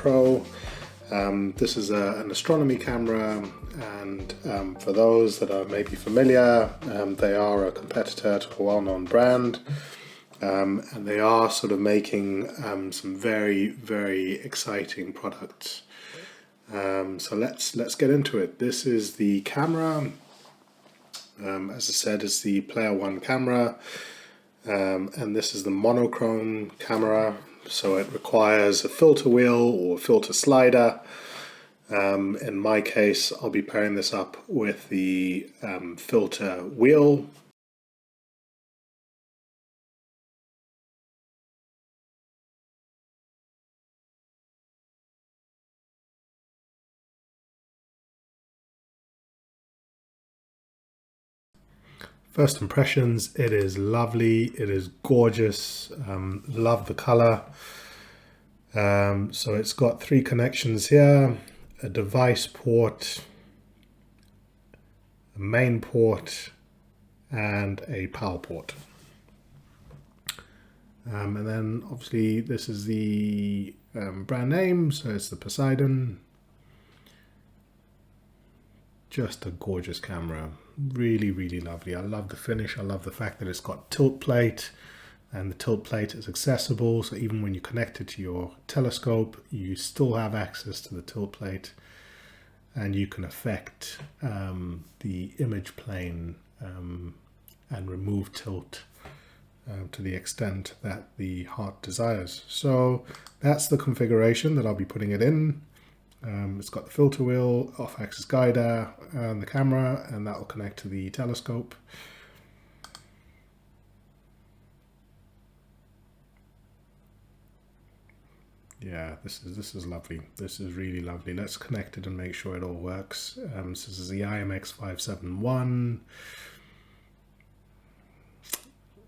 Pro. This is an astronomy camera, and for those that are maybe familiar, they are a competitor to a well-known brand, and they are sort of making some very, very exciting products. So let's get into it. This is the camera. As I said, it's the Player One camera, and this is the monochrome camera. So it requires a filter wheel or filter slider. In my case, I'll be pairing this up with the filter wheel. First impressions, it is lovely, it is gorgeous, love the color. So it's got 3 connections here, a device port, a main port, and a power port. And then obviously this is the brand name, so it's the Poseidon. Just a gorgeous camera, really, really lovely. I love the finish. I love the fact that it's got tilt plate, and the tilt plate is accessible. So even when you connect it to your telescope, you still have access to the tilt plate, and you can affect the image plane and remove tilt to the extent that the heart desires. So that's the configuration that I'll be putting it in. It's got the filter wheel, off-axis guider, and the camera, and that will connect to the telescope. Yeah, this is lovely. This is really lovely. Let's connect it and make sure it all works. So this is the IMX571,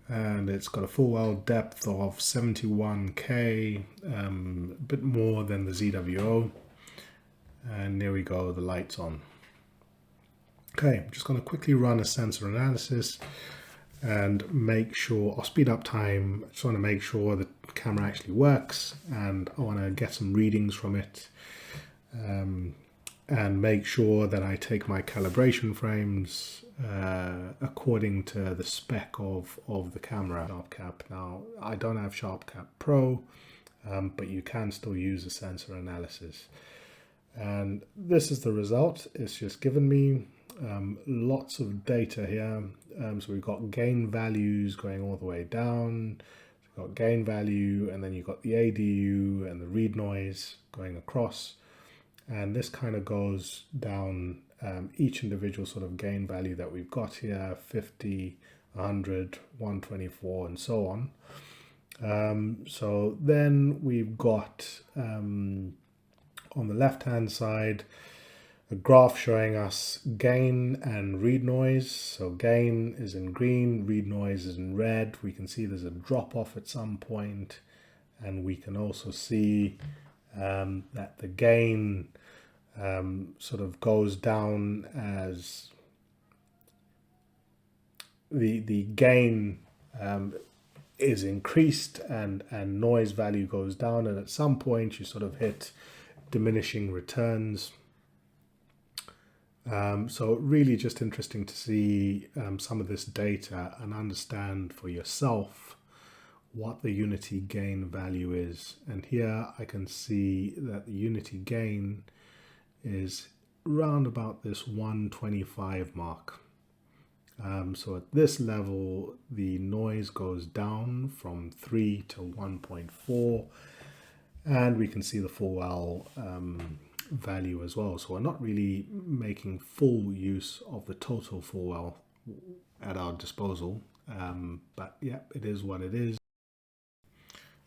and it's got a full well depth of 71K, a bit more than the ZWO. And there we go, the light's on. Okay, I'm just going to quickly run a sensor analysis and make sure, I'll speed up time. I just want to make sure the camera actually works, and I want to get some readings from it and make sure that I take my calibration frames according to the spec of the camera. Sharp Cap. Now, I don't have Sharp Cap Pro, but you can still use a sensor analysis. And this is the result. It's just given me lots of data here. So we've got gain values going all the way down. We've got gain value, and then you've got the ADU and the read noise going across. And this kind of goes down each individual sort of gain value that we've got here, 50, 100, 124, and so on. So then we've got on the left hand side a graph showing us gain and read noise. So gain is in green, read noise is in red. We can see there's a drop off at some point, and we can also see that the gain sort of goes down as the gain is increased and noise value goes down, and at some point you sort of hit diminishing returns. So really just interesting to see some of this data and understand for yourself what the unity gain value is. And here I can see that the unity gain is round about this 125 mark. So at this level, the noise goes down from 3 to 1.4. And we can see the full well value as well. So we're not really making full use of the total full well at our disposal. But yeah, it is what it is.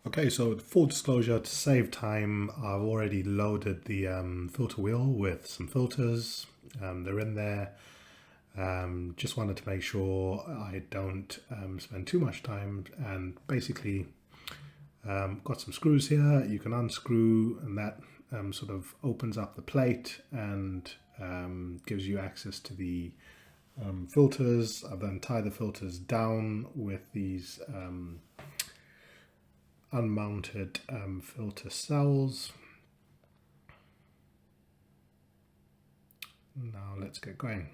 Okay, so full disclosure, to save time, I've already loaded the filter wheel with some filters. They're in there. Just wanted to make sure I don't spend too much time, and basically got some screws here. You can unscrew, and that sort of opens up the plate and gives you access to the filters. I've then tied the filters down with these unmounted filter cells. Now let's get going.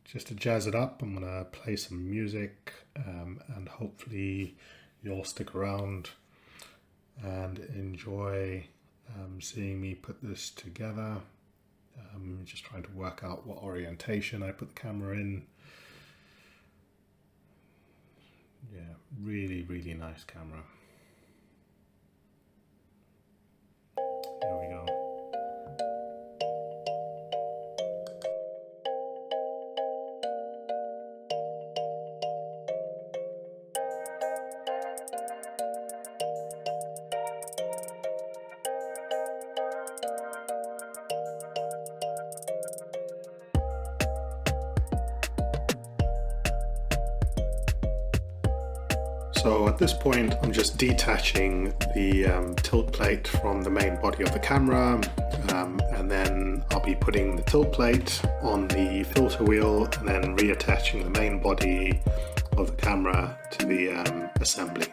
Just to jazz it up, I'm gonna play some music and hopefully you'll stick around and enjoy seeing me put this together. Just trying to work out what orientation I put the camera in. Yeah, really, really nice camera. Here we go. So at this point, I'm just detaching the tilt plate from the main body of the camera, and then I'll be putting the tilt plate on the filter wheel and then reattaching the main body of the camera to the assembly.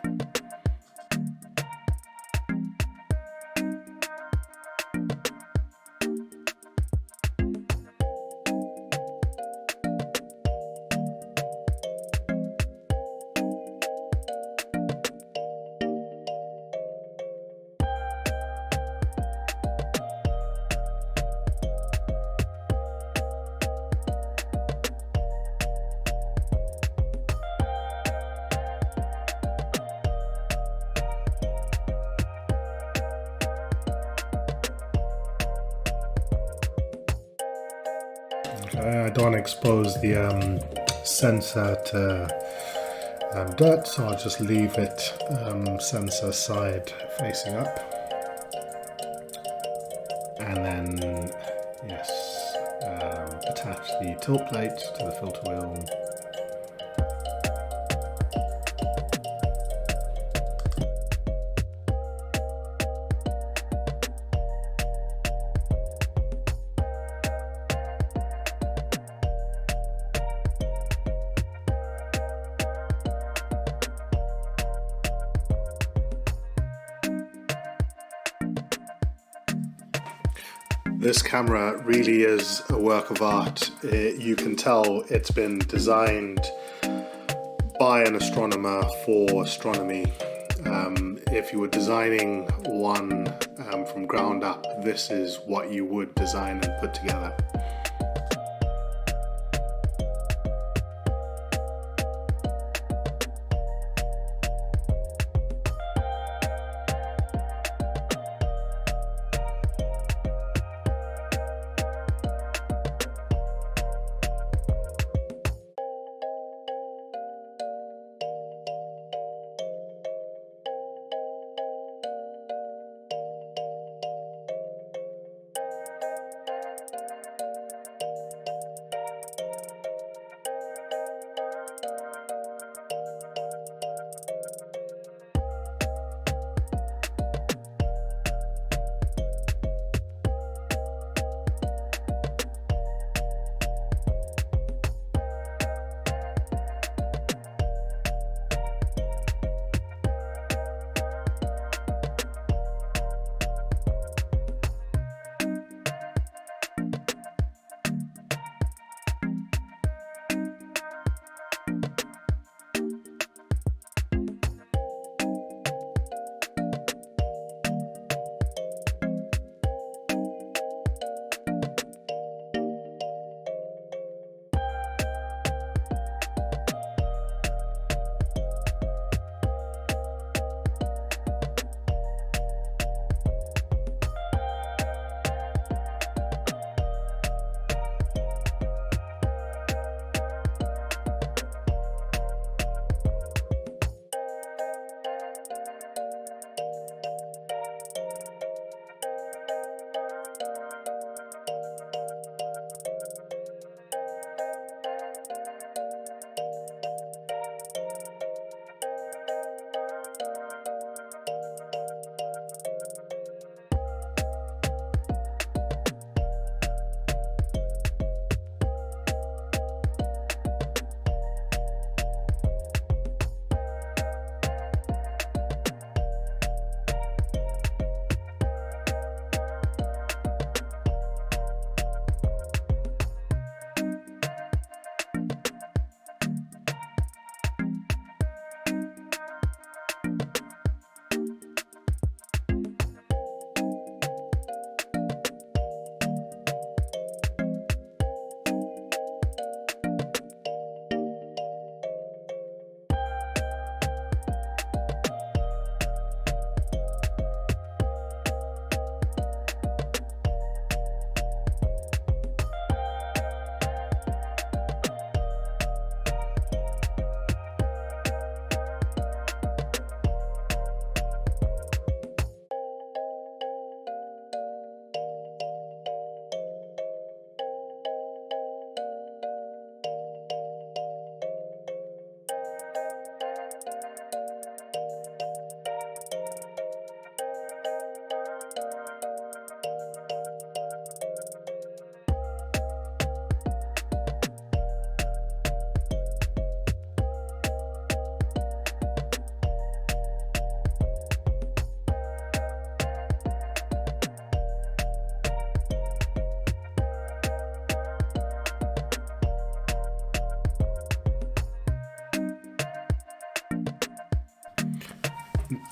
I don't want to expose the sensor to dirt, so I'll just leave it sensor side facing up. And then, yes, attach the tilt plate to the filter wheel. This camera really is a work of art. You can tell it's been designed by an astronomer for astronomy. If you were designing one from ground up, this is what you would design and put together.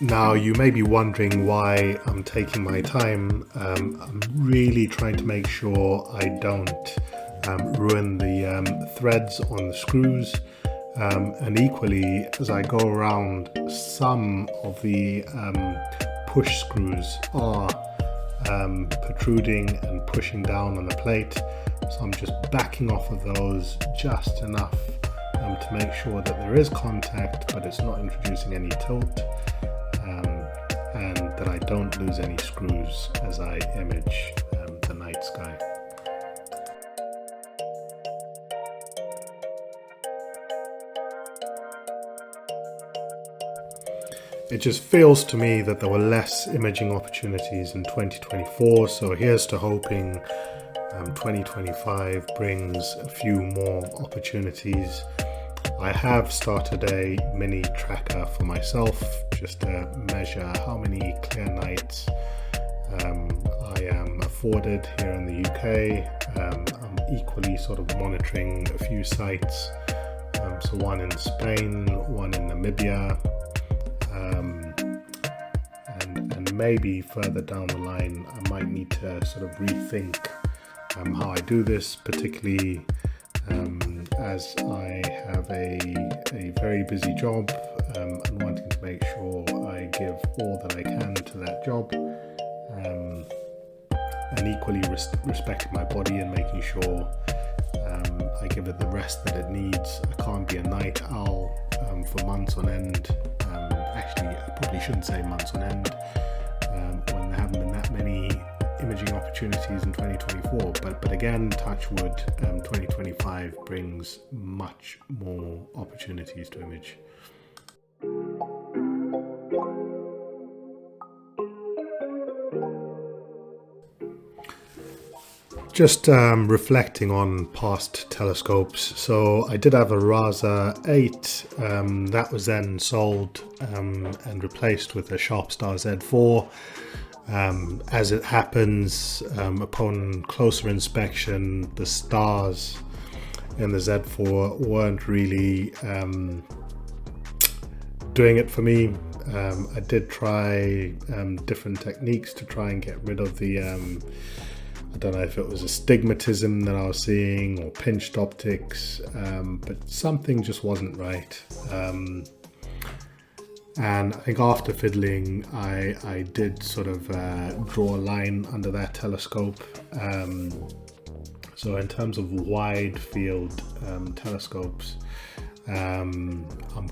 Now you may be wondering why I'm taking my time. I'm really trying to make sure I don't ruin the threads on the screws, and equally as I go around, some of the push screws are protruding and pushing down on the plate, so I'm just backing off of those just enough to make sure that there is contact but it's not introducing any tilt, and that I don't lose any screws as I image the night sky. It just feels to me that there were less imaging opportunities in 2024, so here's to hoping 2025 brings a few more opportunities. I have started a mini tracker for myself just to measure how many clear nights I am afforded here in the UK. I'm equally sort of monitoring a few sites, so one in Spain, one in Namibia, and maybe further down the line I might need to sort of rethink how I do this, particularly as I have a very busy job and wanting to make sure I give all that I can to that job, and equally respecting my body and making sure I give it the rest that it needs. I can't be a night owl for months on end. Actually, I probably shouldn't say months on end when there haven't been that many imaging opportunities in 2024, but again, touch wood, 2025 brings much more opportunities to image. Just reflecting on past telescopes, so I did have a Rasa 8 that was then sold and replaced with a Sharpstar Z4. As it happens, upon closer inspection, the stars in the Z4 weren't really doing it for me. I did try different techniques to try and get rid of the I don't know if it was astigmatism that I was seeing or pinched optics, but something just wasn't right. And I think after fiddling, I did sort of draw a line under that telescope. So in terms of wide field telescopes, I'm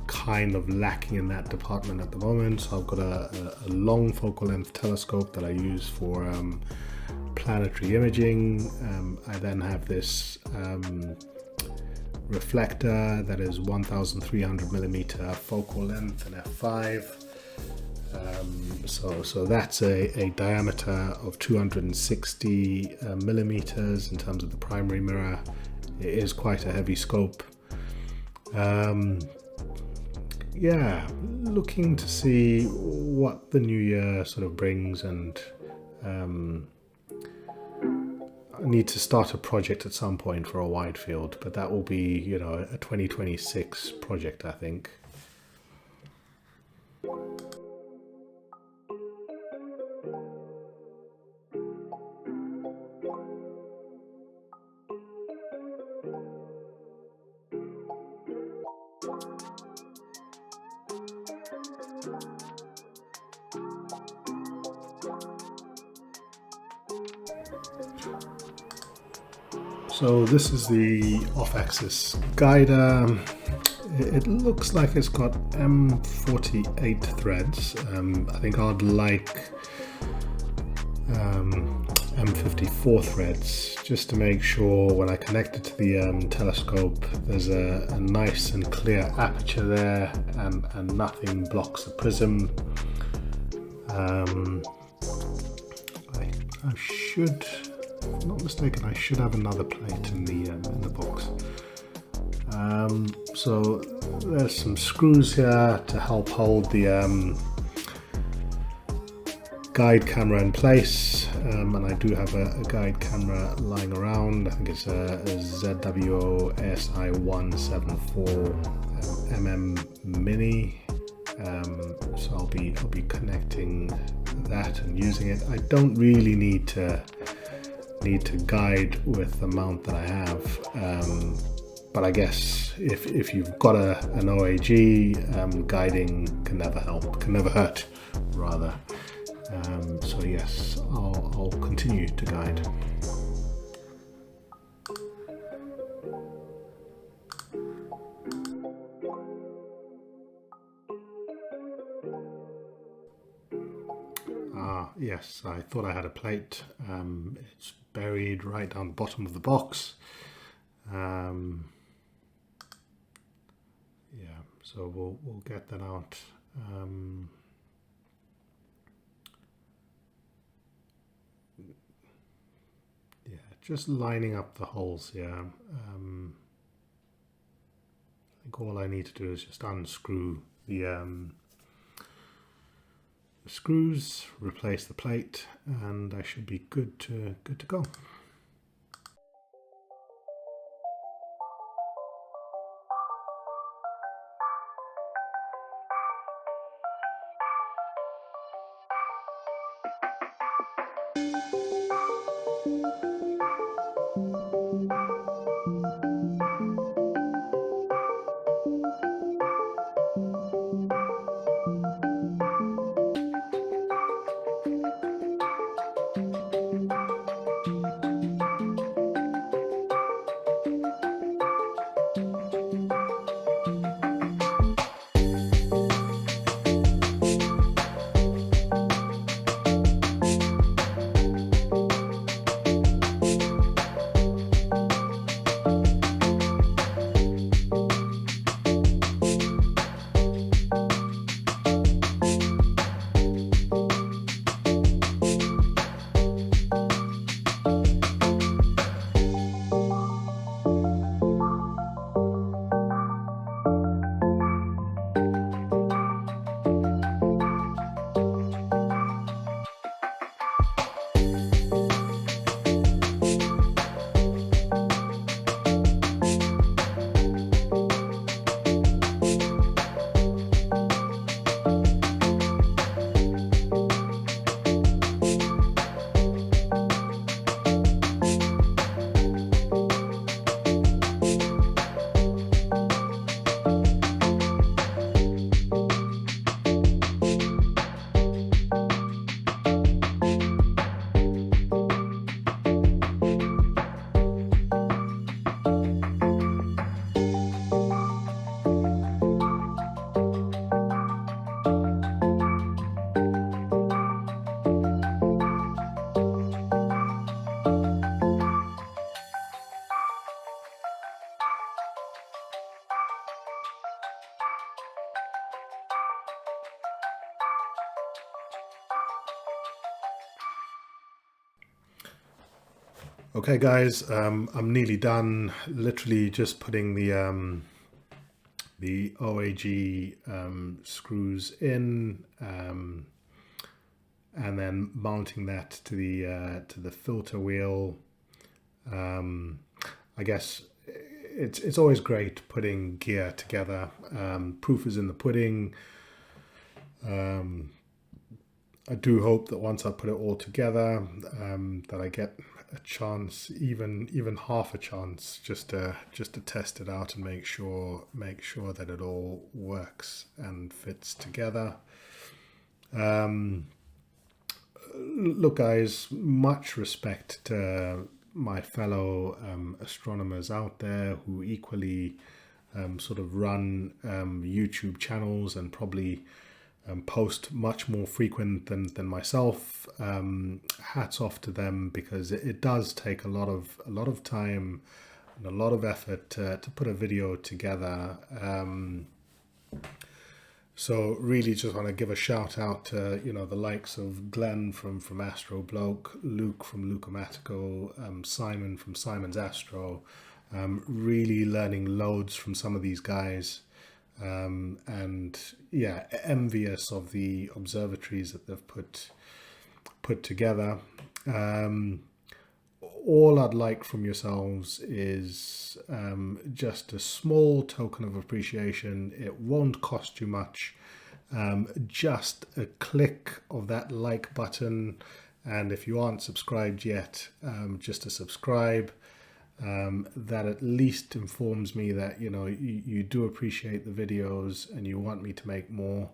kind of lacking in that department at the moment. So I've got a long focal length telescope that I use for planetary imaging. I then have this reflector that is 1300 millimeter focal length and f5. So that's a diameter of 260 millimeters in terms of the primary mirror. It is quite a heavy scope. Yeah, looking to see what the new year sort of brings, and I need to start a project at some point for a wide field, but that will be, you know, a 2026 project, I think. So this is the off-axis guider. It looks like it's got M48 threads. I think I'd like M54 threads, just to make sure when I connect it to the telescope there's a nice and clear aperture there, and nothing blocks the prism. I should, if I'm not mistaken, I should have another plate in the box. So there's some screws here to help hold the guide camera in place, and I do have a guide camera lying around. I think it's a ZWO ASI 174 mm Mini. So I'll be connecting that and using it. I don't really need to guide with the mount that I have, but I guess if you've got an OAG, guiding can never hurt rather. So yes, I'll continue to guide. Yes, I thought I had a plate. It's buried right down the bottom of the box. Yeah, so we'll get that out. Yeah, just lining up the holes here. I think all I need to do is just unscrew the screws, replace the plate, and I should be good to go. Okay guys, I'm nearly done, literally just putting the OAG screws in, and then mounting that to the filter wheel. I guess it's always great putting gear together. Proof is in the pudding. I do hope that once I put it all together, that I get a chance, even half a chance, just to test it out and make sure that it all works and fits together. Look, guys, much respect to my fellow astronomers out there who equally sort of run YouTube channels and probably post much more frequent than myself. Hats off to them, because it does take a lot of time and a lot of effort to put a video together. So really just want to give a shout out to the likes of Glenn from Astro Bloke, Luke from Lucomatico, Simon from Simon's Astro. Really learning loads from some of these guys. And yeah, envious of the observatories that they've put together. All I'd like from yourselves is just a small token of appreciation. It won't cost you much. just a click of that like button, and if you aren't subscribed yet, just to subscribe. That at least informs me that you do appreciate the videos and you want me to make more,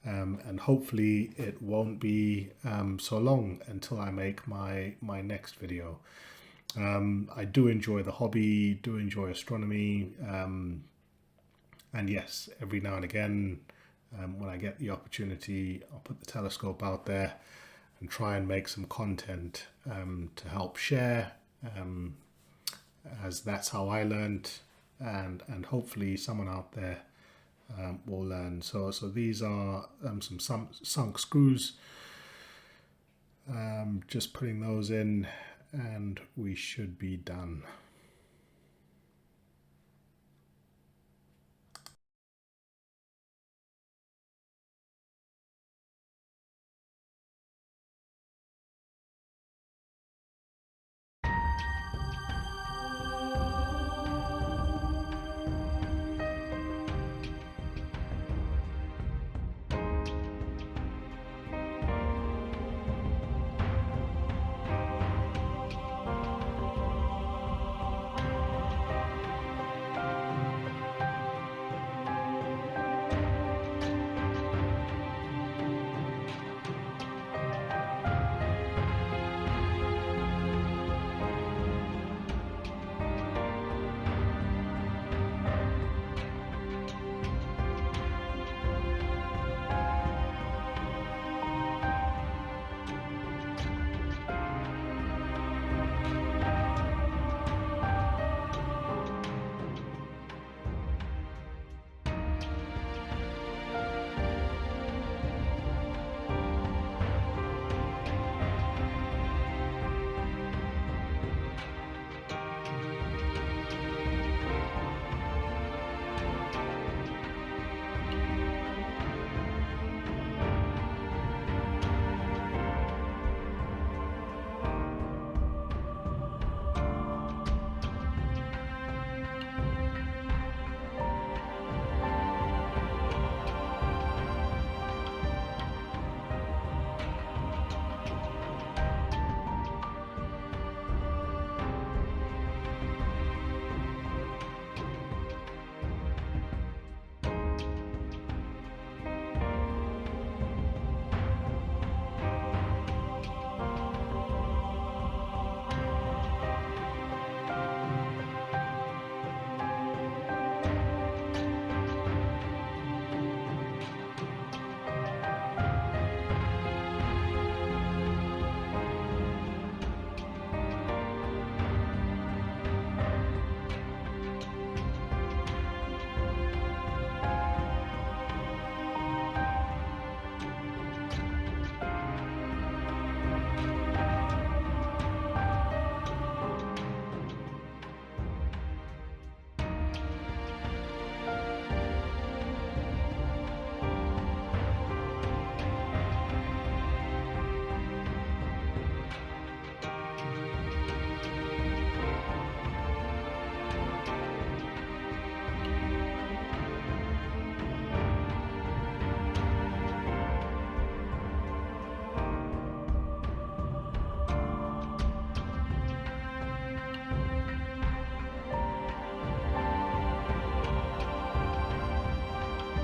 and hopefully it won't be so long until I make my next video. I do enjoy the hobby, do enjoy astronomy, and yes, every now and again, when I get the opportunity, I'll put the telescope out there and try and make some content to help share, as that's how I learned, and hopefully someone out there will learn. So these are some sunk screws. Just putting those in and we should be done.